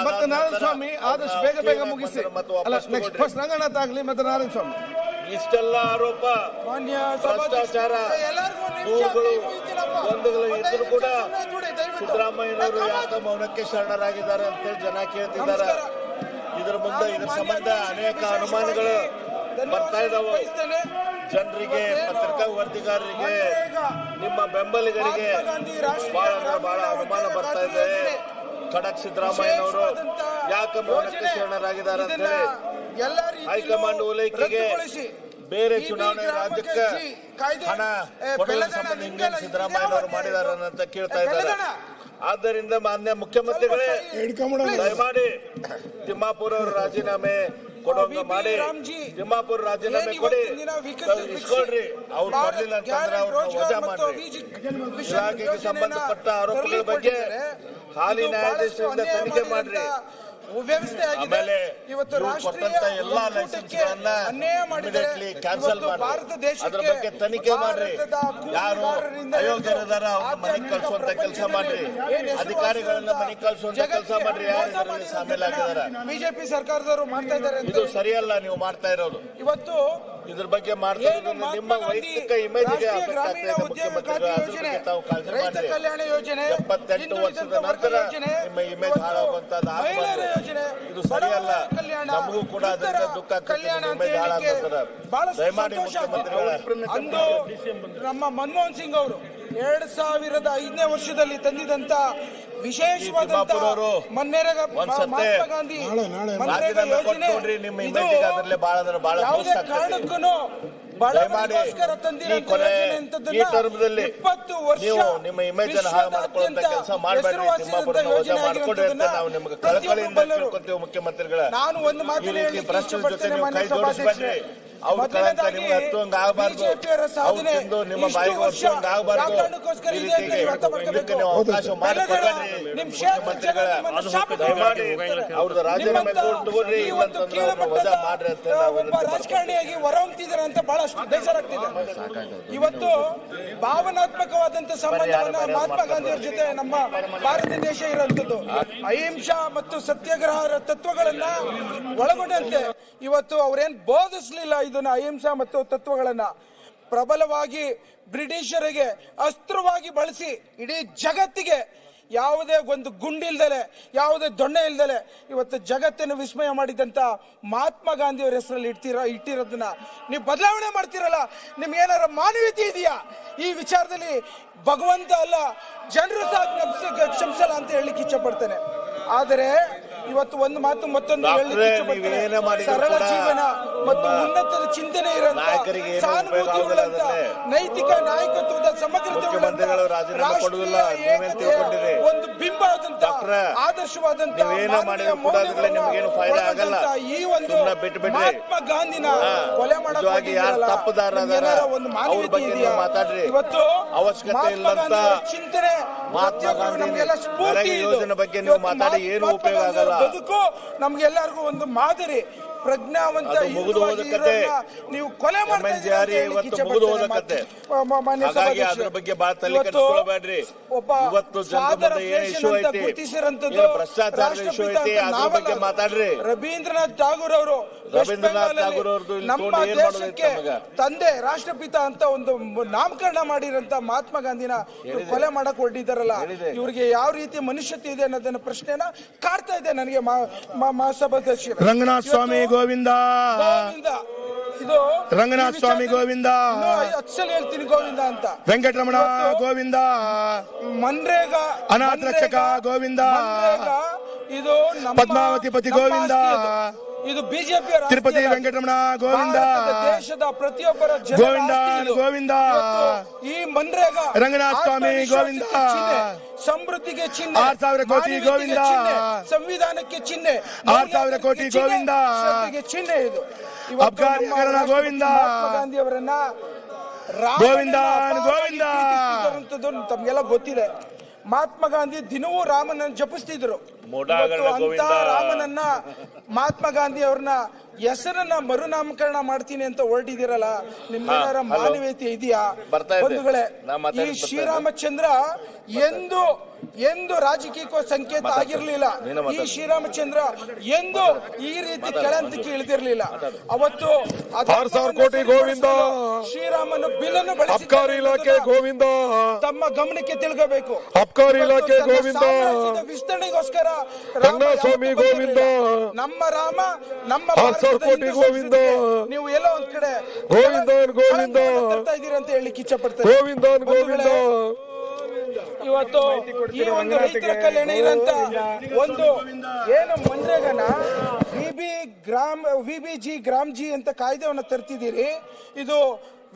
ಮತ್ತೆ ನಾರಾಯಣ ಸ್ವಾಮಿ ಆದಷ್ಟು ಬೇಗ ಮುಗಿಸಿ. ಅಲ್ಲ, ನೆಕ್ಸ್ಟ್ ಫಸ್ಟ್ ರಂಗನಾಥ್ ಆಗ್ಲಿ ಮತ್ತೆ ನಾರಾಯಣ ಸ್ವಾಮಿ. ಇಷ್ಟೆಲ್ಲ ಆರೋಪ, ಭ್ರಷ್ಟಾಚಾರ, ದೂರುಗಳು, ಗೊಂದಲಗಳು ಇದ್ರೂ ಕೂಡ ಸಿದ್ದರಾಮಯ್ಯನವರು ಯಾಕೆ ಮೌನಕ್ಕೆ ಶರಣರಾಗಿದ್ದಾರೆ ಅಂತೇಳಿ ಜನ ಕೇಳ್ತಿದ್ದಾರೆ. ಇದರ ಮುಂದೆ ಇದರ ಸಂಬಂಧ ಅನೇಕ ಅನುಮಾನಗಳು ಬರ್ತಾ ಇದಾವೆ. ಜನರಿಗೆ, ಪತ್ರಿಕಾ ವರದಿಗಾರರಿಗೆ, ನಿಮ್ಮ ಬೆಂಬಲಿಗರಿಗೆ ಬಹಳ ಅನುಮಾನ ಬರ್ತಾ ಇದೆ. ಖಡಕ್ ಸಿದ್ದರಾಮಯ್ಯನವರು ಯಾಕೆ ಮೌನಕ್ಕೆ ಶರಣರಾಗಿದ್ದಾರೆ ಅಂತ ಹೇಳಿ ಹೈಕಮಾಂಡ್ ಓಲೈಕೆಗೆ ಬೇರೆ ಚುನಾವಣೆ ರಾಜ್ಯಕ್ಕೆ ಹಣ ಕೊಡುವ ಸಂಬಂಧ ಹಿಂಗೆ ಸಿದ್ದರಾಮಯ್ಯನವರು ಮಾಡಿದ್ದಾರೆ ಅಂತ ಕೇಳ್ತಾ ಇದ್ದಾರೆ. ಆದ್ದರಿಂದ ಮಾನ್ಯ ಮುಖ್ಯಮಂತ್ರಿಗಳೇ, ದಯಮಾಡಿ ತಿಮ್ಮಾಪುರ ಅವರು ರಾಜೀನಾಮೆ ಕೊಡುವಂಗ ಮಾಡಿ, ತಿಮ್ಮಾಪುರ ರಾಜೀನಾಮೆ ಕೊಡಿ, ಇಸ್ಕೊಳ್ರಿ. ಅವ್ರು ಕೊಡ್ಲಿಲ್ಲ ಅಂತಂದ್ರೆ ಅವ್ರನ್ನ ವಜಾ ಮಾಡ್ರಿ. ಇಲಾಖೆಗೆ ಸಂಬಂಧಪಟ್ಟ ಆರೋಪಗಳ ಬಗ್ಗೆ ಹಾಲಿ ನ್ಯಾಯಾಧೀಶರಿಂದ ತನಿಖೆ ಮಾಡ್ರಿ. ಆಮೇಲೆ ಕೊಟ್ಟಂತ ಎಲ್ಲಾ ಲೈಸೆನ್ಸ್ ಗಳನ್ನ ಇಮಿಡಿಯೇಟ್ಲಿ ಕ್ಯಾನ್ಸಲ್ ಮಾಡಿ ಅದ್ರ ಬಗ್ಗೆ ತನಿಖೆ ಮಾಡ್ರಿ. ಯಾರು ಅಯೋಗ್ಯರಿದಾರ ಅವ್ರನ್ನ ಮನೆಗೆ ಕಳ್ಸುವಂತ ಕೆಲಸ ಮಾಡ್ರಿ. ಅಧಿಕಾರಿಗಳನ್ನ ಮನೆಗೆ ಕಳ್ಸುವಂತ ಕೆಲಸ ಮಾಡ್ರಿ. ಯಾರು ಇದರಲ್ಲಿ ಶಾಮೀಲ್ ಆಗಿದಾರ? ಬಿಜೆಪಿ ಸರ್ಕಾರದವರು ಮಾಡ್ತಾ ಇದ್ದಾರೆ. ಇದು ಸರಿಯಲ್ಲ ನೀವು ಮಾಡ್ತಾ ಇರೋದು. ಇವತ್ತು ಇದ್ರ ಬಗ್ಗೆ ಮಾಡ್ತಾ ಇರೋದು ನಿಮ್ಮ ವೈಯಕ್ತಿಕ ಇಮೇಜ್ಗೆ ಅಫೆಕ್ಟ್ ಆಗ್ತಾ ಇದೆ. ಮುಖ್ಯಮಂತ್ರಿಗಳು ಅದ್ರ ಬಗ್ಗೆ ತಾವು ಕಾಳಜಿ ಮಾಡ್ರಿ. 78 ವರ್ಷದ ನಂತರ ನಿಮ್ಮ ಇಮೇಜ್ ಹಾಳಾಗುವಂತದ್ದು ಆಗಬಾರ್ದು. ಇದು ಸರಿಯಲ್ಲ. ನಮಗೂ ಕೂಡ ಅದರಿಂದ ದುಃಖ ಆಗ್ತದೆ. ಇಮೇಜ್ ಹಾಳಾಗ್ತದೆ. ದಯಮಾಡಿ ಮುಖ್ಯಮಂತ್ರಿಗಳ ಅಂದು ನಮ್ಮ ಮನಮೋಹನ್ ಸಿಂಗ್ ಅವರು 2005ನೇ ವರ್ಷದಲ್ಲಿ ತಂದಿದಂತ ವಿಶೇಷವಾದಂತ ಮಹಾತ್ಮ ಗಾಂಧಿ ನೋಡ್ರಿ, ನಿಮ್ಮ ಇಮೇಜ್ ಅದರಲ್ಲೇ ಬಹಳ ಕಾರಣಕ್ಕೂ ಈ ಟರ್ಮದಲ್ಲಿ ನೀವು ನಿಮ್ಮ ಇಮೇಜ್ ಅನ್ನು ಹಾಳು ಮಾಡ್ಕೊಳ್ಳುವಂತ ಕೆಲಸ ಮಾಡಬೇಡ್ರಿ. ತಿಮ್ಮಾಪುರನ ವಜಾ ಮಾಡ್ಕೊಡ್ರಿ ಅಂತ ನಾವು ನಿಮ್ಗೆ ಕಳಕಳಿಯಿಂದ ಕೇಳ್ಕೊತೀವಿ. ಮುಖ್ಯಮಂತ್ರಿಗಳ ಈ ರೀತಿ ಭ್ರಷ್ಟರ ಜೊತೆ ನೀವು ಕೈ ಜೋಡಿಸ್ಬೇಡ್ರಿ. ಅವ್ರ ಕಳಂಕ ನಿಮ್ಗೆ ಹತ್ತುವಂಗ ಆಗಬಾರ್ದು. ಅವ್ರು ತಿಂದು ನಿಮ್ಮ ಬಾಯಿಗೆ ವರ್ಷವಂಗ ಆಗಬಾರ್ದು. ಈ ರೀತಿಗೆ ಇದಕ್ಕೆ ನೀವು ಅವಕಾಶ ಮಾಡಿಕೊಡ್ಬೇಡ್ರಿ. ಮುಖ್ಯಮಂತ್ರಿಗಳ ದಯಮಾಡಿ ಅವ್ರದ್ದು ರಾಜೀನಾಮೆ ತಗೊಳ್ರಿ, ಇಲ್ಲಂತಂದ್ರೆ ಅವ್ರನ್ನ ವಜಾ ಮಾಡ್ರಿ ಅಂತ ನಾವು ರಾಜಕಾರಣಿಯಾಗಿ ಹೊರಹೊಮ್ತಿದ್ದಾರೆ ಅಂತ ಬಹಳಷ್ಟು ಬೇಜಾರಾಗ್ತಿದೆ. ಇವತ್ತು ಭಾವನಾತ್ಮಕವಾದಂತ ಸಂಬಂಧವನ್ನ ಮಹಾತ್ಮ ಗಾಂಧಿಯವರ ಜೊತೆ ನಮ್ಮ ಭಾರತ ದೇಶ ಇರುವಂತದ್ದು ಅಹಿಂಸಾ ಮತ್ತು ಸತ್ಯಾಗ್ರಹ ತತ್ವಗಳನ್ನ ಒಳಗೊಂಡಂತೆ ಇವತ್ತು ಅವ್ರೇನ್ ಬೋಧಿಸಲಿಲ್ಲ. ಇದನ್ನ ಅಹಿಂಸಾ ಮತ್ತು ತತ್ವಗಳನ್ನ ಪ್ರಬಲವಾಗಿ ಬ್ರಿಟಿಷರಿಗೆ ಅಸ್ತ್ರವಾಗಿ ಬಳಸಿ ಇಡೀ ಜಗತ್ತಿಗೆ ಯಾವುದೇ ಒಂದು ಗುಂಡಿಲ್ದಲೆ, ಯಾವುದೇ ದೊಣ್ಣೆ ಇಲ್ದಲೆ ಇವತ್ತು ಜಗತ್ತನ್ನು ವಿಸ್ಮಯ ಮಾಡಿದಂತ ಮಹಾತ್ಮ ಗಾಂಧಿಯವರ ಹೆಸರಲ್ಲಿ ಇಟ್ಟಿರೋದನ್ನ ನೀವು ಬದಲಾವಣೆ ಮಾಡ್ತಿರಲ್ಲ. ನಿಮ್ಗೆ ಏನಾರ ಮಾನವೀಯತೆ ಇದೆಯಾ? ಈ ವಿಚಾರದಲ್ಲಿ ಭಗವಂತ ಅಲ್ಲ, ಜನರು ಸಹ ಕ್ಷಮಿಸಲ್ಲ ಅಂತ ಹೇಳಲಿಕ್ಕೆ ಇಚ್ಛೆ ಪಡ್ತೇನೆ. ಆದರೆ ಇವತ್ತು ಒಂದು ಮಾತು ಮತ್ತೊಂದು ಸರಳ ಜೀವನ ಮತ್ತು ಉನ್ನತ ಚಿಂತನೆ ಇರುವಂತ ಸಾನುಭೂತಿ ಉಳ್ಳಂತ ನೈತಿಕ ನಾಯಕತ್ವದ ಸಮಗ್ರತೆ ಒಂದು ಬಿಂಬ ಆದಂತ ಆದರ್ಶವಾದಂತ ಈ ಒಂದು ಮಹಾತ್ಮ ಗಾಂಧಿನ ಕೊಲೆ ಮಾಡೋಕೆ ಒಂದು ಮಾನವೀಯತೆ ಇದೆಯಾ? ಇವತ್ತು ಅವಶ್ಯಕತೆ ಇಲ್ಲಂತ ಚಿಂತನೆ ಮಹಾತ್ಮ ಗಾಂಧಿ ಯೋಜನೆ ಬಗ್ಗೆ ನೀವು ಮಾತಾಡಿ ಏನು ಉಪಯೋಗ ಆಗಲ್ಲ. ಬದುಕು ನಮ್ಗೆಲ್ಲರಿಗೂ ಒಂದು ಮಾದರಿ. ಪ್ರಜ್ಞಾವಂತ ನೀವು ಕೊಲೆ ಅದ್ರ ಬಗ್ಗೆ ತಲೆಕೆಡಿಸ್ಕೊಳ್ಬೇಡ್ರಿ. ಇವತ್ತು ಭ್ರಷ್ಟಾಚಾರದ ಇಶ್ಯೂ ಐತಿ, ಅದ್ರ ಬಗ್ಗೆ ಮಾತಾಡ್ರಿ. ರವೀಂದ್ರನಾಥ್ ಠಾಗೂರ್ ಅವ್ರದ್ದು ನಮ್ಮ ದೇಶಕ್ಕೆ ತಂದೆ ರಾಷ್ಟ್ರಪಿತ ಅಂತ ಒಂದು ನಾಮಕರಣ ಮಾಡಿರಂತ ಮಹಾತ್ಮ ಗಾಂಧಿನ ಕೊಲೆ ಮಾಡಕ್ ಹೊರಟಿದ್ದಾರಲ್ಲ, ಇವ್ರಿಗೆ ಯಾವ ರೀತಿ ಮನುಷ್ಯತೆ ಇದೆ ಅನ್ನೋದನ್ನ ಪ್ರಶ್ನೆನ ಕಾಡ್ತಾ ಇದೆ ನನಗೆ. ಮಹಾಸಭಾಧ್ಯಕ್ಷ ರಂಗನಾಥ ಸ್ವಾಮಿ ಗೋವಿಂದ, ಇದು ರಂಗನಾಥ ಸ್ವಾಮಿ ಗೋವಿಂದ, ಅಚ್ಚಲ್ ಹೇಳ್ತೀನಿ ಗೋವಿಂದ ಅಂತ. ವೆಂಕಟರಮಣ ಗೋವಿಂದ, ಮನ್ರೇಗಾ ಅನಾಥ ರಕ್ಷಕ ಗೋವಿಂದ, ಇದು ಪದ್ಮಾವತಿ ಪತಿ ಗೋವಿಂದ, ಇದು ಬಿಜೆಪಿ ತಿರುಪತಿ ವೆಂಕಟರಮಣ ಗೋವಿಂದ, ದೇಶದ ಪ್ರತಿಯೊಬ್ಬರ ಗೋವಿಂದ ಗೋವಿಂದ, ಈ ಮನ್ರೇಗಾ ರಂಗನಾಥ ಸ್ವಾಮಿ ಗೋವಿಂದ, ಸಮೃದ್ಧಿಗೆ ಚಿಹ್ನೆ, 6000 ಕೋಟಿ ಗೋವಿಂದ, ಸಂವಿಧಾನಕ್ಕೆ ಚಿಹ್ನೆ, 6000 ಕೋಟಿ ಗೋವಿಂದ, ಚಿಹ್ನೆ. ಇದು ಅಬ್ಕಾರಿಕರಣ ಗೋವಿಂದ, ಮಹಾತ್ಮ ಗಾಂಧಿ ಅವರನ್ನ ಗೋವಿಂದ ಗೋವಿಂದ ತಮ್ಗೆಲ್ಲ ಗೊತ್ತಿದೆ. ಮಹಾತ್ಮ ಗಾಂಧಿ ದಿನವೂ ರಾಮನನ್ನು ಜಪಿಸ್ತಿದ್ರು. ಅಂತ ರಾಮನನ್ನ ಮಹಾತ್ಮ ಗಾಂಧಿ ಅವ್ರನ್ನ ಹೆಸರನ್ನ ಮರುನಾಮಕರಣ ಮಾಡ್ತೀನಿ ಅಂತ ಹೊರಟಿದ್ದೀರಲ್ಲ, ನಿಮ್ಗೆಲ್ಲರ ಮಾನವೀಯತೆ ಇದೆಯಾ? ಬಂಧುಗಳೇ, ಈ ಶ್ರೀರಾಮಚಂದ್ರ ಎಂದು ಎಂದು ರಾಜಕೀಯ ಸಂಕೇತ ಆಗಿರ್ಲಿಲ್ಲ. ಈ ಶ್ರೀರಾಮಚಂದ್ರ ಎಂದು ಈ ರೀತಿ ಕೆಳಂತಕ್ಕೆ ಇಳಿದಿರ್ಲಿಲ್ಲ. ಅವತ್ತು 6,000 ಕೋಟಿ ಗೋವಿಂದ, ಶ್ರೀರಾಮನು ಬಿಲ್ಲನ್ನು ಅಬ್ಕಾರಿ ಇಲಾಖೆ ಗೋವಿಂದ, ತಮ್ಮ ಗಮನಕ್ಕೆ ತಿಳ್ಕೋಬೇಕು. ಅಬ್ಕಾರಿ ಇಲಾಖೆ ಗೋವಿಂದ, ವಿಸ್ತರಣೆಗೋಸ್ಕರ ರಂಗಸ್ವಾಮಿ ಗೋವಿಂದ, ನಮ್ಮ ರಾಮ ನಮ್ಮ 6,000 ಕೋಟಿ ಗೋವಿಂದ, ನೀವು ಎಲ್ಲೋ ಒಂದ್ ಕಡೆ ಗೋವಿಂದ ಗೋವಿಂದ ಇದ್ದೀರಿ ಅಂತ ಹೇಳಲಿಕ್ಕೆ ಇಚ್ಛಪಡ್ತಾರೆ. ಗೋವಿಂದ ಗೋವಿಂದ. ಇವತ್ತು ಈ ಒಂದು ರೈತರ ಕಲ್ಯಾಣ ಇರಂತ ಒಂದು ಏನು ಮನ್ರೇಗನ ವಿಬಿಜಿ ಗ್ರಾಮ್ ಜಿ ಅಂತ ಕಾಯ್ದೆವನ್ನು ತರ್ತಿದ್ದೀರಿ. ಇದು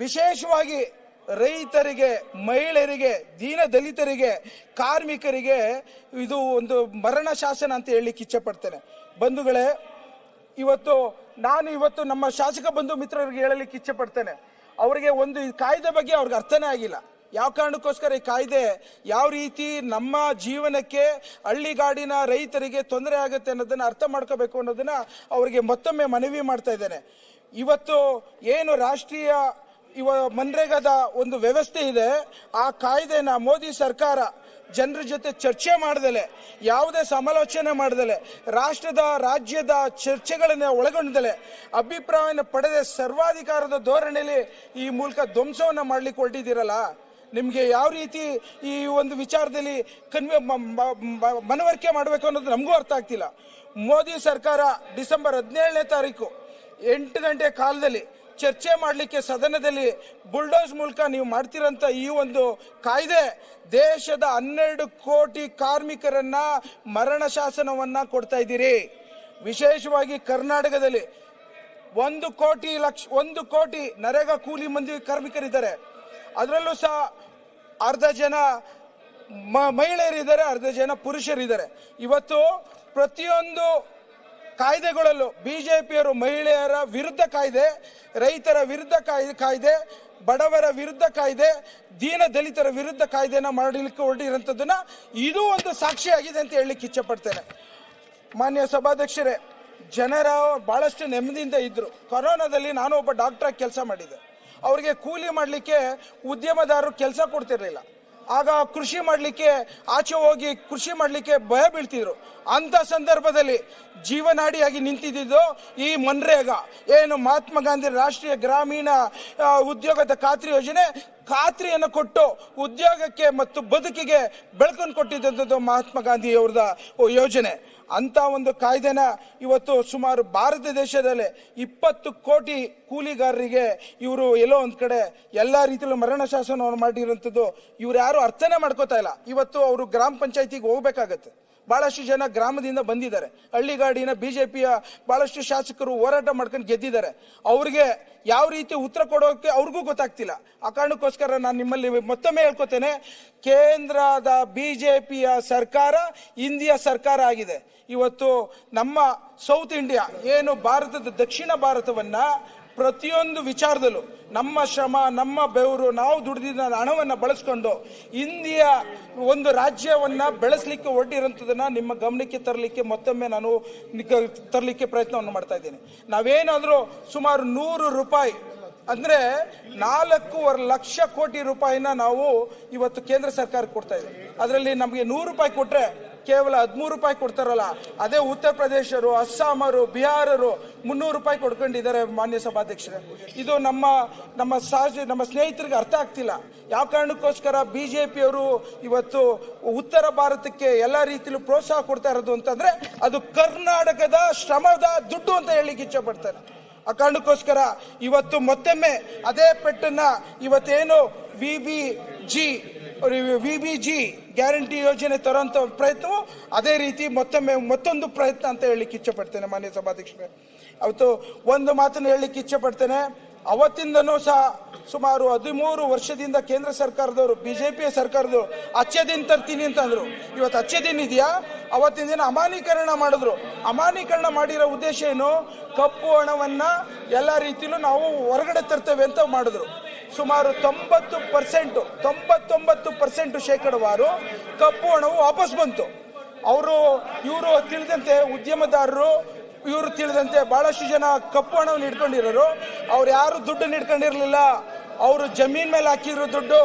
ವಿಶೇಷವಾಗಿ ರೈತರಿಗೆ, ಮಹಿಳೆಯರಿಗೆ, ದೀನ ದಲಿತರಿಗೆ, ಕಾರ್ಮಿಕರಿಗೆ ಇದು ಒಂದು ಮರಣ ಶಾಸನ ಅಂತ ಹೇಳಲಿಕ್ಕೆ ಇಚ್ಛಪಡ್ತೇನೆ. ಬಂಧುಗಳೇ, ನಾನು ನಮ್ಮ ಶಾಸಕ ಬಂಧು ಮಿತ್ರರಿಗೆ ಹೇಳಲಿಕ್ಕೆ ಇಚ್ಛಪಡ್ತೇನೆ. ಅವರಿಗೆ ಒಂದು ಕಾಯ್ದೆ ಬಗ್ಗೆ ಅವ್ರಿಗೆ ಅರ್ಥನೇ ಆಗಿಲ್ಲ. ಯಾವ ಕಾರಣಕ್ಕೋಸ್ಕರ ಈ ಕಾಯ್ದೆ ಯಾವ ರೀತಿ ನಮ್ಮ ಜೀವನಕ್ಕೆ, ಹಳ್ಳಿಗಾಡಿನ ರೈತರಿಗೆ ತೊಂದರೆ ಆಗುತ್ತೆ ಅನ್ನೋದನ್ನ ಅರ್ಥ ಮಾಡ್ಕೋಬೇಕು ಅನ್ನೋದನ್ನ ಅವರಿಗೆ ಮತ್ತೊಮ್ಮೆ ಮನವಿ ಮಾಡ್ತಾ ಇದ್ದೇನೆ. ಇವತ್ತು ಏನು ರಾಷ್ಟ್ರೀಯ ಮನ್ರೇಗಾದ ಒಂದು ವ್ಯವಸ್ಥೆ ಇದೆ, ಆ ಕಾಯ್ದೆನ ಮೋದಿ ಸರ್ಕಾರ ಜನರ ಜೊತೆ ಚರ್ಚೆ ಮಾಡದಲೆ, ಯಾವುದೇ ಸಮಾಲೋಚನೆ ಮಾಡದಲೆ, ರಾಜ್ಯದ ಚರ್ಚೆಗಳನ್ನ ಒಳಗೊಂಡಲೆ, ಅಭಿಪ್ರಾಯವನ್ನು ಪಡೆದ ಸರ್ವಾಧಿಕಾರದ ಧೋರಣೆಯಲ್ಲಿ ಈ ಮೂಲಕ ಧ್ವಂಸವನ್ನ ಮಾಡ್ಲಿಕ್ಕೆ ಹೊರಟಿದ್ದೀರಲ್ಲ, ನಿಮ್ಗೆ ಯಾವ ರೀತಿ ಈ ಒಂದು ವಿಚಾರದಲ್ಲಿ ಮನವರಿಕೆ ಮಾಡಬೇಕು ಅನ್ನೋದು ನಮಗೂ ಅರ್ಥ ಆಗ್ತಿಲ್ಲ. ಮೋದಿ ಸರ್ಕಾರ ಡಿಸೆಂಬರ್ 17ನೇ ತಾರೀಕು 8 ಗಂಟೆ ಕಾಲದಲ್ಲಿ ಚರ್ಚೆ ಮಾಡಲಿಕ್ಕೆ ಸದನದಲ್ಲಿ ಬುಲ್ಡೋಸ್ ಮೂಲಕ ನೀವು ಮಾಡ್ತಿರಂತ ಈ ಒಂದು ಕಾಯ್ದೆ ದೇಶದ 12 ಕೋಟಿ ಕಾರ್ಮಿಕರನ್ನ ಮರಣ ಶಾಸನವನ್ನ ಕೊಡ್ತಾ ಇದ್ದೀರಿ. ವಿಶೇಷವಾಗಿ ಕರ್ನಾಟಕದಲ್ಲಿ 1 ಕೋಟಿ ನರೇಗಾ ಕೂಲಿ ಮಂದಿ ಕಾರ್ಮಿಕರಿದ್ದಾರೆ. ಅದರಲ್ಲೂ ಸಹ ಅರ್ಧ ಜನ ಮಹಿಳೆಯರಿದ್ದಾರೆ, ಅರ್ಧ ಜನ ಪುರುಷರಿದ್ದಾರೆ. ಇವತ್ತು ಪ್ರತಿಯೊಂದು ಕಾಯ್ದೆಗಳಲ್ಲೂ ಬಿಜೆಪಿಯವರು ಮಹಿಳೆಯರ ವಿರುದ್ಧ ಕಾಯ್ದೆ, ರೈತರ ವಿರುದ್ಧ ಕಾಯ್ದೆ, ಬಡವರ ವಿರುದ್ಧ ಕಾಯ್ದೆ, ದೀನ ದಲಿತರ ವಿರುದ್ಧ ಕಾಯ್ದೆನ ಮಾಡಲಿಕ್ಕೆ ಹೊರಟಿರೋಂಥದ್ದನ್ನ ಇದು ಒಂದು ಸಾಕ್ಷಿಯಾಗಿದೆ ಅಂತ ಹೇಳಲಿಕ್ಕೆ ಇಚ್ಛಪಡ್ತೇನೆ. ಮಾನ್ಯ ಸಭಾಧ್ಯಕ್ಷರೇ, ಜನರ ಬಹಳಷ್ಟು ನೆಮ್ಮದಿಯಿಂದ ಇದ್ರು. ಕೊರೋನಾದಲ್ಲಿ ನಾನು ಒಬ್ಬ ಡಾಕ್ಟರ್ ಕೆಲಸ ಮಾಡಿದ್ದೆ. ಅವರಿಗೆ ಕೂಲಿ ಮಾಡಲಿಕ್ಕೆ ಉದ್ಯಮದಾರರು ಕೆಲಸ ಕೊಡ್ತಿರ್ಲಿಲ್ಲ. ಆಗ ಕೃಷಿ ಮಾಡಲಿಕ್ಕೆ, ಆಚೆ ಹೋಗಿ ಕೃಷಿ ಮಾಡಲಿಕ್ಕೆ ಭಯ ಬೀಳ್ತಿದ್ರು. ಅಂತ ಸಂದರ್ಭದಲ್ಲಿ ಜೀವನಾಡಿಯಾಗಿ ನಿಂತಿದ್ದು ಈ ಮನ್ರೇಗಾ, ಏನು ಮಹಾತ್ಮ ಗಾಂಧಿ ರಾಷ್ಟ್ರೀಯ ಗ್ರಾಮೀಣ ಉದ್ಯೋಗದ ಖಾತ್ರಿ ಯೋಜನೆ, ಖಾತ್ರಿಯನ್ನು ಕೊಟ್ಟು ಉದ್ಯೋಗಕ್ಕೆ ಮತ್ತು ಬದುಕಿಗೆ ಬೆಳಕನ್ನು ಕೊಟ್ಟಿದ್ದಂಥದ್ದು ಮಹಾತ್ಮ ಗಾಂಧಿ ಅವ್ರದ ಯೋಜನೆ. ಅಂತ ಒಂದು ಕಾಯ್ದೆನ ಇವತ್ತು ಸುಮಾರು ಭಾರತ ದೇಶದಲ್ಲೇ 20 ಕೋಟಿ ಕೂಲಿಗಾರರಿಗೆ ಇವರು ಎಲ್ಲೋ ಒಂದ್ ಕಡೆ ಎಲ್ಲಾ ರೀತಿಯಲ್ಲೂ ಮರಣ ಶಾಸನವನ್ನು ಮಾಡಿರುವಂಥದ್ದು ಇವ್ರು ಯಾರು ಅರ್ಥನೇ ಮಾಡ್ಕೋತಾ ಇಲ್ಲ. ಇವತ್ತು ಅವರು ಗ್ರಾಮ ಪಂಚಾಯತಿಗೆ ಹೋಗ್ಬೇಕಾಗತ್ತೆ. ಬಹಳಷ್ಟು ಜನ ಗ್ರಾಮದಿಂದ ಬಂದಿದ್ದಾರೆ. ಹಳ್ಳಿಗಾಡಿನ ಬಿಜೆಪಿಯ ಬಹಳಷ್ಟು ಶಾಸಕರು ಹೋರಾಟ ಮಾಡ್ಕೊಂಡು ಗೆದ್ದಿದ್ದಾರೆ. ಅವ್ರಿಗೆ ಯಾವ ರೀತಿ ಉತ್ತರ ಕೊಡೋಕೆ ಅವ್ರಿಗೂ ಗೊತ್ತಾಗ್ತಿಲ್ಲ. ಆ ಕಾರಣಕ್ಕೋಸ್ಕರ ನಾನು ನಿಮ್ಮಲ್ಲಿ ಮತ್ತೊಮ್ಮೆ ಹೇಳ್ಕೊತೇನೆ, ಕೇಂದ್ರದ ಬಿಜೆಪಿಯ ಸರ್ಕಾರ ಇಂದಿಯ ಸರ್ಕಾರ ಆಗಿದೆ. ಇವತ್ತು ನಮ್ಮ ಸೌತ್ ಇಂಡಿಯಾ ಏನು ಭಾರತದ ದಕ್ಷಿಣ ಭಾರತವನ್ನ ಪ್ರತಿಯೊಂದು ವಿಚಾರದಲ್ಲೂ ನಮ್ಮ ಶ್ರಮ, ನಮ್ಮ ಬೆವರು, ನಾವು ದುಡಿದಿದ್ದ ಹಣವನ್ನು ಬಳಸ್ಕೊಂಡು ಇಂದಿಯ ಒಂದು ರಾಜ್ಯವನ್ನ ಬೆಳೆಸಲಿಕ್ಕೆ ಹೊರಟಿರೋಂಥದನ್ನ ನಿಮ್ಮ ಗಮನಕ್ಕೆ ತರಲಿಕ್ಕೆ ಮತ್ತೊಮ್ಮೆ ನಾನು ತರಲಿಕ್ಕೆ ಪ್ರಯತ್ನವನ್ನು ಮಾಡ್ತಾ ಇದ್ದೇನೆ. ನಾವೇನಾದ್ರೂ ಸುಮಾರು 100 ರೂಪಾಯಿ ಅಂದ್ರೆ 4.25 ಲಕ್ಷ ಕೋಟಿ ರೂಪಾಯಿನ ನಾವು ಇವತ್ತು ಕೇಂದ್ರ ಸರ್ಕಾರ ಕೊಡ್ತಾ ಇದ್ದೀವಿ. ಅದರಲ್ಲಿ ನಮಗೆ 100 ರೂಪಾಯಿ ಕೊಟ್ರೆ ಕೇವಲ 13 ರೂಪಾಯಿ ಕೊಡ್ತಾರಲ್ಲ, ಅದೇ ಉತ್ತರ ಪ್ರದೇಶರು, ಅಸ್ಸಾಮರು, ಬಿಹಾರರು 300 ರೂಪಾಯಿ ಕೊಡ್ಕೊಂಡಿದ್ದಾರೆ. ಮಾನ್ಯ ಸಭಾಧ್ಯಕ್ಷರೇ, ಇದು ನಮ್ಮ ಸ್ನೇಹಿತರಿಗೆ ಅರ್ಥ ಆಗ್ತಿಲ್ಲ. ಯಾವ ಕಾರಣಕ್ಕೋಸ್ಕರ ಬಿಜೆಪಿಯವರು ಇವತ್ತು ಉತ್ತರ ಭಾರತಕ್ಕೆ ಎಲ್ಲಾ ರೀತಿಯಲ್ಲೂ ಪ್ರೋತ್ಸಾಹ ಕೊಡ್ತಾ ಇರೋದು ಅಂತಂದ್ರೆ ಅದು ಕರ್ನಾಟಕದ ಶ್ರಮದ ದುಡ್ಡು ಅಂತ ಹೇಳಿಕ್ಕೆ ಇಚ್ಛೆ ಪಡ್ತಾರೆ. ಆ ಕಾರಣಕ್ಕೋಸ್ಕರ ಇವತ್ತು ಮತ್ತೊಮ್ಮೆ ಅದೇ ಪೆಟ್ಟನ್ನ ಇವತ್ತೇನು ವಿಬಿಜಿ ಗ್ಯಾರಂಟಿ ಯೋಜನೆ ತರುವಂತ ಪ್ರಯತ್ನವು ಅದೇ ರೀತಿ ಮತ್ತೊಂದು ಪ್ರಯತ್ನ ಅಂತ ಹೇಳಲಿಕ್ಕೆ ಇಚ್ಛೆ ಪಡ್ತೇನೆ. ಮಾನ್ಯ ಸಭಾಧ್ಯಕ್ಷರೇ, ಅವತ್ತು ಒಂದು ಮಾತನ್ನು ಹೇಳಲಿಕ್ಕೆ ಇಚ್ಛೆ ಪಡ್ತೇನೆ. ಅವತ್ತಿಂದನೂ ಸಹ ಸುಮಾರು 13 ವರ್ಷದಿಂದ ಕೇಂದ್ರ ಸರ್ಕಾರದವರು, ಬಿಜೆಪಿಯ ಸರ್ಕಾರದವರು ಅಚ್ಚೆ ದಿನ ತರ್ತೀನಿ ಅಂತ ಅಂದ್ರು. ಇವತ್ತು ಅಚ್ಚೆ ದಿನ ಇದೆಯಾ? ಅವತ್ತಿನ ದಿನ ಅಮಾನ್ಯೀಕರಣ ಮಾಡಿದ್ರು. ಅಮಾನ್ಯೀಕರಣ ಮಾಡಿರೋ ಉದ್ದೇಶ ಏನು? ಕಪ್ಪು ಹಣವನ್ನ ಎಲ್ಲಾ ರೀತಿಯಲ್ಲೂ ನಾವು ಹೊರಗಡೆ ತರ್ತೇವೆ ಅಂತ ಮಾಡಿದ್ರು. ಸುಮಾರು 99% ಶೇಕಡವಾರು ಕಪ್ಪು ಹಣವು ವಾಪಸ್ ಬಂತು. ಇವರು ತಿಳಿದಂತೆ ಉದ್ಯಮದಾರರು ಇವರು ತಿಳಿದಂತೆ ಬಹಳಷ್ಟು ಜನ ಕಪ್ಪು ಹಣವನ್ನು ಇಟ್ಕೊಂಡಿರೋರು. ಅವ್ರು ಯಾರು ದುಡ್ಡನ್ನು ಇಟ್ಕೊಂಡಿರ್ಲಿಲ್ಲ. ಅವರು ಜಮೀನ್ ಮೇಲೆ ಹಾಕಿರೋ ದುಡ್ಡು,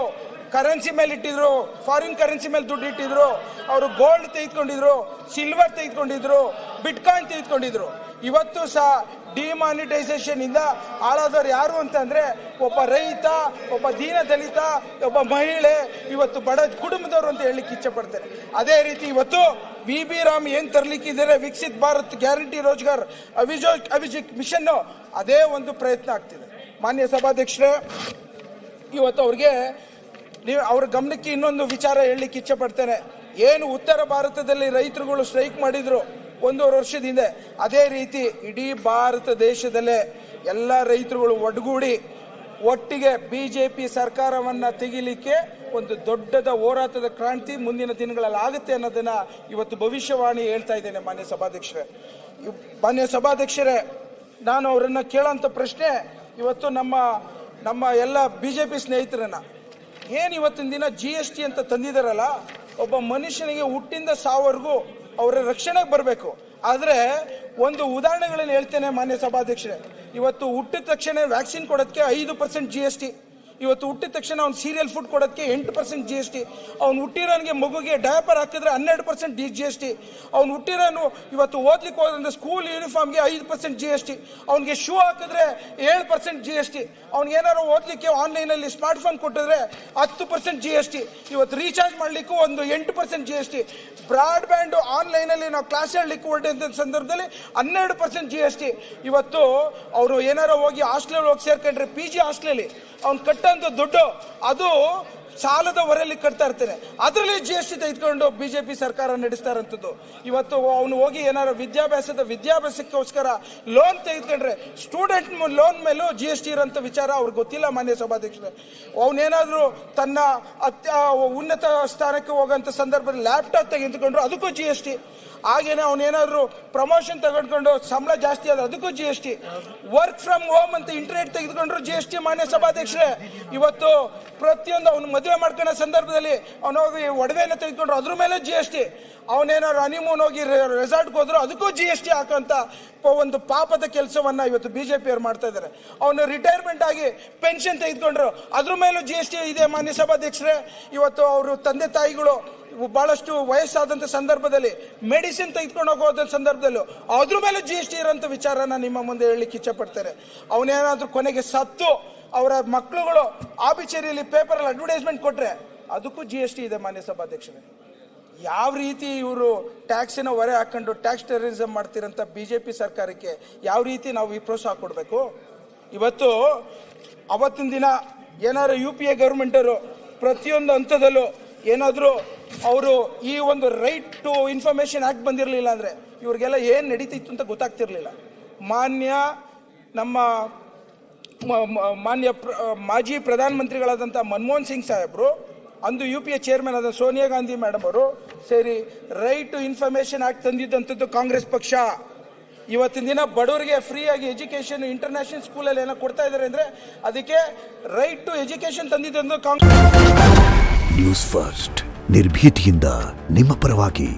ಕರೆನ್ಸಿ ಮೇಲೆ ಇಟ್ಟಿದ್ರು, ಫಾರಿನ್ ಕರೆನ್ಸಿ ಮೇಲೆ ದುಡ್ಡು ಇಟ್ಟಿದ್ರು, ಅವರು ಗೋಲ್ಡ್ ತೆಗೆದುಕೊಂಡಿದ್ರು, ಸಿಲ್ವರ್ ತೆಗೆದುಕೊಂಡಿದ್ರು, ಬಿಟ್ಕಾಯಿನ್ ತೆಗೆದುಕೊಂಡಿದ್ರು. ಇವತ್ತು ಸಹ ಡಿಮಾನಿಟೈಸೇಷನ್ ಇಂದ ಹಾಳಾದವ್ರು ಯಾರು ಅಂತಂದ್ರೆ ಒಬ್ಬ ರೈತ, ಒಬ್ಬ ದೀನ ದಲಿತ, ಒಬ್ಬ ಮಹಿಳೆ, ಇವತ್ತು ಬಡ ಕುಟುಂಬದವರು ಅಂತ ಹೇಳಲಿಕ್ಕೆ ಇಚ್ಛೆ ಪಡ್ತಾರೆ. ಅದೇ ರೀತಿ ಇವತ್ತು VB ರಾಮ್ ಏನ್ ತರ್ಲಿಕ್ಕಿದ್ದಾರೆ, ವಿಕಸಿತ್ ಭಾರತ್ ಗ್ಯಾರಂಟಿ ರೋಜ್ಗಾರ್ ಅಭಿಷೇಕ್ ಮಿಷನ್, ಅದೇ ಒಂದು ಪ್ರಯತ್ನ ಆಗ್ತಿದೆ. ಮಾನ್ಯ ಸಭಾಧ್ಯಕ್ಷರೇ, ಇವತ್ತು ಅವ್ರ ಗಮನಕ್ಕೆ ಇನ್ನೊಂದು ವಿಚಾರ ಹೇಳಲಿಕ್ಕೆ ಇಚ್ಛೆ ಪಡ್ತೇನೆ. ಏನು ಉತ್ತರ ಭಾರತದಲ್ಲಿ ರೈತರುಗಳು ಸ್ಟ್ರೈಕ್ ಮಾಡಿದ್ರು 1.5 ವರ್ಷದ ಹಿಂದೆ, ಅದೇ ರೀತಿ ಇಡೀ ಭಾರತ ದೇಶದಲ್ಲೇ ಎಲ್ಲ ರೈತರುಗಳು ಒಡ್ಗೂಡಿ ಒಟ್ಟಿಗೆ ಬಿಜೆಪಿ ಸರ್ಕಾರವನ್ನ ತೆಗಿಲಿಕ್ಕೆ ಒಂದು ದೊಡ್ಡದ ಹೋರಾಟದ ಕ್ರಾಂತಿ ಮುಂದಿನ ದಿನಗಳಲ್ಲಿ ಆಗುತ್ತೆ ಅನ್ನೋದನ್ನ ಇವತ್ತು ಭವಿಷ್ಯವಾಣಿ ಹೇಳ್ತಾ ಇದ್ದೇನೆ. ಮಾನ್ಯ ಸಭಾಧ್ಯಕ್ಷರೇ, ನಾನು ಅವರನ್ನ ಕೇಳೋಂಥ ಪ್ರಶ್ನೆ, ಇವತ್ತು ನಮ್ಮ ಎಲ್ಲ ಬಿಜೆಪಿ ಸ್ನೇಹಿತರನ್ನ, ಏನು ಇವತ್ತಿನ ದಿನ GST ಅಂತ ತಂದಿದಾರಲ್ಲ, ಒಬ್ಬ ಮನುಷ್ಯನಿಗೆ ಹುಟ್ಟಿಂದ ಸಾವರೆಗೂ ಅವರ ರಕ್ಷಣೆಗೆ ಬರಬೇಕು. ಆದರೆ ಒಂದು ಉದಾಹರಣೆಗಳನ್ನು ಹೇಳ್ತೇನೆ ಮಾನ್ಯ ಸಭಾಧ್ಯಕ್ಷರೇ. ಇವತ್ತು ಹುಟ್ಟಿದ ತಕ್ಷಣ ವ್ಯಾಕ್ಸಿನ್ ಕೊಡೋದಕ್ಕೆ 5% GST, ಇವತ್ತು ಹುಟ್ಟಿದ ತಕ್ಷಣ ಅವ್ನು ಸೀರಿಯಲ್ ಫುಡ್ ಕೊಡೋದಕ್ಕೆ 8% GST, ಅವ್ನು ಹುಟ್ಟಿರೋನಿಗೆ ಮಗುಗೆ ಡಯಾಪರ್ ಹಾಕಿದ್ರೆ 12% GST, ಅವ್ನು ಹುಟ್ಟಿರೋನು ಇವತ್ತು ಓದ್ಲಿಕ್ಕೆ ಹೋದ್ರೆ ಸ್ಕೂಲ್ ಯೂನಿಫಾರ್ಮ್ಗೆ 5% GST, ಅವ್ನಿಗೆ ಶೂ ಹಾಕಿದ್ರೆ 7% GST, ಅವ್ನಿಗೆ ಏನಾದ್ರು ಓದ್ಲಿಕ್ಕೆ ಆನ್ಲೈನಲ್ಲಿ ಸ್ಮಾರ್ಟ್ ಫೋನ್ ಕೊಟ್ಟಿದ್ರೆ 10% GST, ಇವತ್ತು ರೀಚಾರ್ಜ್ ಮಾಡ್ಲಿಕ್ಕೂ ಒಂದು 8% GST, ಬ್ರಾಡ್ ಬ್ಯಾಂಡ್ ಆನ್ಲೈನಲ್ಲಿ ನಾವು ಕ್ಲಾಸ್ ಹೇಳಲಿಕ್ಕೆ ಹೊರಟಿದ್ದ ಸಂದರ್ಭದಲ್ಲಿ 12% GST. ಇವತ್ತು ಅವರು ಏನಾರು ಹೋಗಿ ಹಾಸ್ಟೆಲ್ ಹೋಗಿ ಸೇರ್ಕೊಂಡ್ರೆ PG ಹಾಸ್ಟೆಲಲ್ಲಿ ಅವ್ನು ಕಟ್ಟಂತ ದುಡ್ಡು ಅದು ಸಾಲದ ಹೊರೆಯಲ್ಲಿ ಕಟ್ತಾ ಇರ್ತಾನೆ, ಅದರಲ್ಲಿ GST ತೆಗೆದುಕೊಂಡು ಬಿಜೆಪಿ ಸರ್ಕಾರ ನಡೆಸ್ತಾ ಇರೋಂಥದ್ದು. ಇವತ್ತು ಅವನು ಹೋಗಿ ಏನಾದ್ರು ವಿದ್ಯಾಭ್ಯಾಸಕ್ಕೋಸ್ಕರ ಲೋನ್ ತೆಗೆದುಕೊಂಡ್ರೆ ಸ್ಟೂಡೆಂಟ್ ಲೋನ್ ಮೇಲೂ GST ಇರೋಂಥ ವಿಚಾರ ಅವ್ರಿಗೆ ಗೊತ್ತಿಲ್ಲ. ಮಾನ್ಯ ಸಭಾಧ್ಯಕ್ಷರೇ, ಅವನೇನಾದ್ರೂ ತನ್ನ ಉನ್ನತ ಸ್ಥಾನಕ್ಕೆ ಹೋಗೋಂಥ ಸಂದರ್ಭದಲ್ಲಿ ಲ್ಯಾಪ್ಟಾಪ್ ತೆಗೆದುಕೊಂಡ್ರು ಅದಕ್ಕೂ GST, ಹಾಗೇನೆ ಅವನೇನಾದ್ರು ಪ್ರಮೋಷನ್ ತಗೊಂಡ್ಕೊಂಡು ಸಂಬಳ ಜಾಸ್ತಿ ಆದ್ರೆ ಅದಕ್ಕೂ GST, ವರ್ಕ್ ಫ್ರಮ್ ಹೋಮ್ ಅಂತ ಇಂಟರ್ನೆಟ್ ತೆಗೆದುಕೊಂಡ್ರು GST. ಮಾನ್ಯ ಸಭಾಧ್ಯಕ್ಷರೇ, ಇವತ್ತು ಪ್ರತಿಯೊಂದು ಅವನು ಮದುವೆ ಮಾಡ್ಕೊಳ್ಳೋ ಸಂದರ್ಭದಲ್ಲಿ ಅವನೋಗಿ ಒಡವೆಯನ್ನು ತೆಗೆದುಕೊಂಡ್ರು ಅದ್ರ ಮೇಲೆ GST, ಅವನೇನಾದ್ರು ಹನಿಮೂನ್ ಹೋಗಿ ರೆಸಾರ್ಟ್ಗೆ ಹೋದ್ರು ಅದಕ್ಕೂ GST ಹಾಕೋಂತ ಒಂದು ಪಾಪದ ಕೆಲಸವನ್ನ ಇವತ್ತು ಬಿಜೆಪಿ ಅವ್ರು ಮಾಡ್ತಾ ಇದ್ದಾರೆ. ಅವನು ರಿಟೈರ್ಮೆಂಟ್ ಆಗಿ ಪೆನ್ಷನ್ ತೆಗೆದುಕೊಂಡ್ರು ಅದ್ರ ಮೇಲೂ GST ಇದೆ. ಮಾನ್ಯ ಸಭಾಧ್ಯಕ್ಷರೇ, ಇವತ್ತು ಅವರು ತಂದೆ ತಾಯಿಗಳು ಬಹಳಷ್ಟು ವಯಸ್ಸಾದಂಥ ಸಂದರ್ಭದಲ್ಲಿ ಮೆಡಿಸಿನ್ ತೆಗೆದುಕೊಂಡು ಹೋಗೋದ ಸಂದರ್ಭದಲ್ಲೂ ಅದ್ರ ಮೇಲೆ GST ಇರೋಂಥ ವಿಚಾರನ ನಿಮ್ಮ ಮುಂದೆ ಹೇಳಲಿಕ್ಕೆ ಇಚ್ಛೆ ಪಡ್ತಾರೆ. ಅವನೇನಾದ್ರೂ ಕೊನೆಗೆ ಸತ್ತು ಅವರ ಮಕ್ಕಳುಗಳು ಆಬಿಚೇರಿಯಲ್ಲಿ ಪೇಪರಲ್ಲಿ ಅಡ್ವರ್ಟೈಸ್ಮೆಂಟ್ ಕೊಟ್ರೆ ಅದಕ್ಕೂ GST ಇದೆ. ಮಾನ್ಯ ಸಭಾಧ್ಯಕ್ಷರೇ, ಯಾವ ರೀತಿ ಇವರು ಟ್ಯಾಕ್ಸಿನ ಹೊರೆ ಹಾಕೊಂಡು ಟ್ಯಾಕ್ಸ್ ಟೆರರಿಸಮ್ ಮಾಡ್ತಿರೋಂಥ ಬಿಜೆಪಿ ಸರ್ಕಾರಕ್ಕೆ ಯಾವ ರೀತಿ ನಾವು ಪ್ರೋತ್ಸಾಹ ಕೊಡಬೇಕು? ಇವತ್ತು ಅವತ್ತಿನ ದಿನ ಏನಾದ್ರು UPA ಗವರ್ಮೆಂಟ್ ಅವರು ಪ್ರತಿಯೊಂದು ಹಂತದಲ್ಲೂ ಏನಾದರೂ ಅವರು ಈ ಒಂದು ರೈಟ್ ಟು ಇನ್ಫಾರ್ಮೇಶನ್ ಆಕ್ಟ್ ಬಂದಿರಲಿಲ್ಲ ಅಂದರೆ ಇವ್ರಿಗೆಲ್ಲ ಏನು ನಡೀತಿತ್ತು ಅಂತ ಗೊತ್ತಾಗ್ತಿರ್ಲಿಲ್ಲ. ಮಾನ್ಯ ಮಾಜಿ ಪ್ರಧಾನಮಂತ್ರಿಗಳಾದಂಥ ಮನಮೋಹನ್ ಸಿಂಗ್ ಸಾಹೇಬರು, ಅಂದು UPA ಚೇರ್ಮನ್ ಆದ ಸೋನಿಯಾ ಗಾಂಧಿ ಮೇಡಮ್ ಅವರು ಸೇರಿ ರೈಟ್ ಟು ಇನ್ಫಾರ್ಮೇಶನ್ ಆಕ್ಟ್ ತಂದಿದ್ದಂಥದ್ದು ಕಾಂಗ್ರೆಸ್ ಪಕ್ಷ. ಇವತ್ತಿನ ದಿನ ಬಡವರಿಗೆ ಫ್ರೀಯಾಗಿ ಎಜುಕೇಶನ್ ಇಂಟರ್ನ್ಯಾಷನಲ್ ಸ್ಕೂಲಲ್ಲಿ ಏನೋ ಕೊಡ್ತಾ ಇದ್ದಾರೆ ಅಂದರೆ ಅದಕ್ಕೆ ರೈಟ್ ಟು ಎಜುಕೇಶನ್ ತಂದಿದ್ದು ಕಾಂಗ್ರೆಸ್. ನ್ಯೂಸ್ ಫಸ್ಟ್, ನಿರ್ಭೀತಿಯಿಂದ ನಿಮ್ಮ ಪರವಾಗಿ.